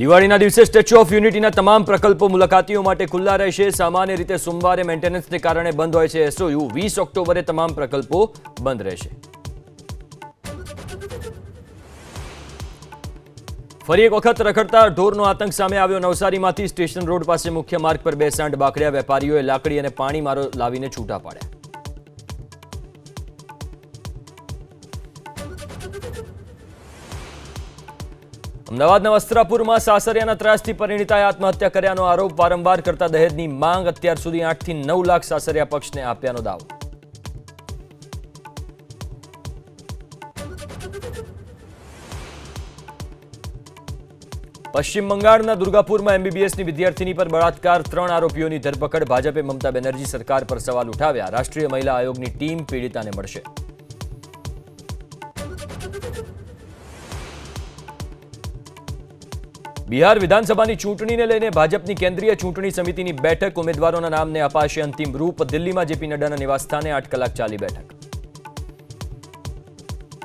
દિવાળીના દિવસે statue of યુનિટીના તમામ પ્રકલ્પો મુલાકાતીઓ માટે ખુલ્લા રહેશે. સામાન્ય રીતે સોમવારે મેન્ટેનન્સને કારણે બંધ હોય છે એસઓયુ. 20 ઓક્ટોબરે તમામ પ્રકલ્પો બંધ રહેશે. ફરી એક વખત રખડતા ઢોરનો આતંક સામે આવ્યો. નવસારીમાંથી સ્ટેશન રોડ પાસે મુખ્ય માર્ગ પર બે સાંઢ બાકડ્યા. વેપારીઓએ લાકડી અને પાણી મારો લાવીને છૂટા પાડ્યા. અમદાવાદના વસ્ત્રાપુરમાં સાસરિયાના ત્રાસથી પરિણીતાએ આત્મહત્યા કર્યાનો આરોપ. વારંવાર કરતા દહેજની માંગ. અત્યાર સુધી 8 થી 9 લાખ સાસરિયા પક્ષને આપ્યાનો દાવો. પશ્ચિમ બંગાળના દુર્ગાપુરમાં એમબીબીએસની વિદ્યાર્થીની પર બળાત્કાર. 3 આરોપીઓની ધરપકડ. ભાજપે મમતા બેનર્જી સરકાર પર સવાલ ઉઠાવ્યા. રાષ્ટ્રીય મહિલા આયોગની ટીમ પીડિતાને મળશે. બિહાર વિધાનસભાની ચૂંટણીને લઈને ભાજપની કેન્દ્રીય ચૂંટણી સમિતિની બેઠક. ઉમેદવારોના નામને અપાશે અંતિમ રૂપ. દિલ્હીમાં જેપી નડ્ડાના નિવાસસ્થાને 8 કલાક ચાલી બેઠક.